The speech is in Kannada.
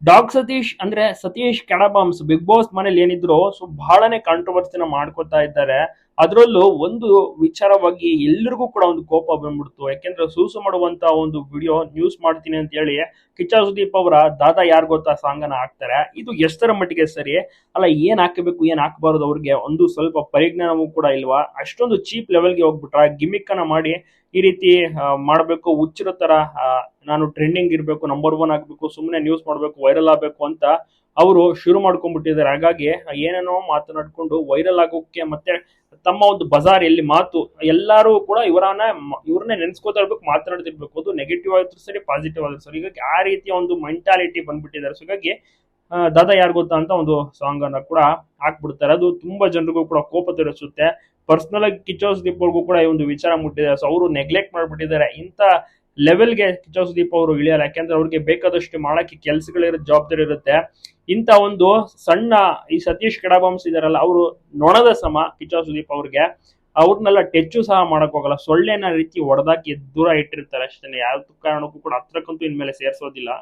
ಡಾಗ್ ಸತೀಶ್ ಅಂದ್ರೆ ಸತೀಶ್ ಕೆಡಬಾಮ್ಸ್ ಬಿಗ್ ಬಾಸ್ ಮನೇಲಿ ಏನಿದ್ರು ಸೊ ಬಹಳನೇ ಕಾಂಟ್ರವರ್ಸಿನ ಮಾಡ್ಕೊತಾ ಇದ್ದಾರೆ. ಅದರಲ್ಲೂ ಒಂದು ವಿಚಾರವಾಗಿ ಎಲ್ರಿಗೂ ಕೂಡ ಒಂದು ಕೋಪ ಬಂದ್ಬಿಡ್ತು. ಯಾಕೆಂದ್ರೆ ಸೂಸು ಮಾಡುವಂತ ಒಂದು ವಿಡಿಯೋ ನ್ಯೂಸ್ ಮಾಡ್ತೀನಿ ಅಂತ ಹೇಳಿ ಕಿಚ್ಚ ಸುದೀಪ್ ಅವರ ದಾದಾ ಯಾರ್ ಗೊತ್ತಾ ಸಾಂಗ್ ಅನ್ನ ಹಾಕ್ತಾರೆ. ಇದು ಎಷ್ಟರ ಮಟ್ಟಿಗೆ ಸರಿ ಅಲ್ಲ? ಏನ್ ಹಾಕಬೇಕು ಏನ್ ಹಾಕಬಾರದು ಅವ್ರಿಗೆ ಒಂದು ಸ್ವಲ್ಪ ಪರಿಜ್ಞಾನವೂ ಕೂಡ ಇಲ್ವಾ? ಅಷ್ಟೊಂದು ಚೀಪ್ ಲೆವೆಲ್ಗೆ ಹೋಗ್ಬಿಟ್ರ ಗಿಮಿಕ್ ಅನ್ನ ಮಾಡಿ ಈ ರೀತಿ ಮಾಡಬೇಕು ಹುಚ್ಚಿರೋ ತರ ನಾನು ಟ್ರೆಂಡಿಂಗ್ ಇರಬೇಕು, ನಂಬರ್ ಒನ್ ಆಗ್ಬೇಕು, ಸುಮ್ಮನೆ ನ್ಯೂಸ್ ಮಾಡಬೇಕು, ವೈರಲ್ ಆಗಬೇಕು ಅಂತ ಅವರು ಶುರು ಮಾಡ್ಕೊಂಡ್ಬಿಟ್ಟಿದ್ದಾರೆ. ಹಾಗಾಗಿ ಏನೇನೋ ಮಾತನಾಡ್ಕೊಂಡು ವೈರಲ್ ಆಗೋಕೆ ಮತ್ತೆ ತಮ್ಮ ಒಂದು ಬಜಾರ್ ಎಲ್ಲಿ ಮಾತು ಎಲ್ಲರೂ ಕೂಡ ಇವ್ರನ್ನೇ ನೆನ್ಸ್ಕೋತಾ ಇರ್ಬೇಕು, ಮಾತನಾಡ್ತಿರ್ಬೇಕು. ಅದು ನೆಗೆಟಿವ್ ಆಗಿದ್ರು ಸರಿ, ಪಾಸಿಟಿವ್ ಆಗಿದ್ರು ಸರಿ. ಹೀಗಾಗಿ ಆ ರೀತಿಯ ಒಂದು ಮೆಂಟಾಲಿಟಿ ಬಂದ್ಬಿಟ್ಟಿದ್ದಾರೆ. ಸೊ ಹೀಗಾಗಿ ದಾದಾ ಯಾರು ಗೊತ್ತಾ ಅಂತ ಒಂದು ಸಾಂಗ್ ಅನ್ನ ಕೂಡ ಹಾಕ್ಬಿಡ್ತಾರೆ. ಅದು ತುಂಬಾ ಜನರಿಗೂ ಕೂಡ ಕೋಪ ತರಿಸುತ್ತೆ. ಪರ್ಸನಲ್ ಆಗಿ ಕಿಚ್ಚ ಸುದೀಪ್ ಅವ್ರಿಗೂ ಕೂಡ ಈ ಒಂದು ವಿಚಾರ ಮುಟ್ಟಿದೆ. ಸೊ ಅವರು ನೆಗ್ಲೆಕ್ಟ್ ಮಾಡ್ಬಿಟ್ಟಿದ್ದಾರೆ. ಇಂಥ ಲೆವೆಲ್ಗೆ ಕಿಚ್ಚ ಸುದೀಪ್ ಅವರು ಇಳಿಯಲ್ಲ. ಯಾಕೆಂದ್ರೆ ಅವ್ರಿಗೆ ಬೇಕಾದಷ್ಟು ಮಾಡಕ್ಕೆ ಕೆಲಸಗಳಿರೋ ಜವಾಬ್ದಾರಿ ಇರುತ್ತೆ. ಇಂಥ ಒಂದು ಸಣ್ಣ ಈ ಸತೀಶ್ ಕೆಡಬಾಮ್ಸ್ ಇದಾರಲ್ಲ, ಅವರು ನೊಣದ ಸಮ ಕಿಚ್ಚ ಸುದೀಪ್ ಅವ್ರಿಗೆ. ಅವ್ರನ್ನೆಲ್ಲ ಟೆಚ್ಚು ಸಹ ಮಾಡಕ್ ಹೋಗಲ್ಲ. ಸೊಳ್ಳೆನ ರೀತಿ ಹೊಡೆದಾಕಿ ದೂರ ಇಟ್ಟಿರ್ತಾರೆ ಅಷ್ಟೇ. ಯಾವ ಕಾರಣಕ್ಕೂ ಕೂಡ ಹತ್ರಕ್ಕಂತೂ ಇನ್ಮೇಲೆ ಸೇರ್ಸೋದಿಲ್ಲ.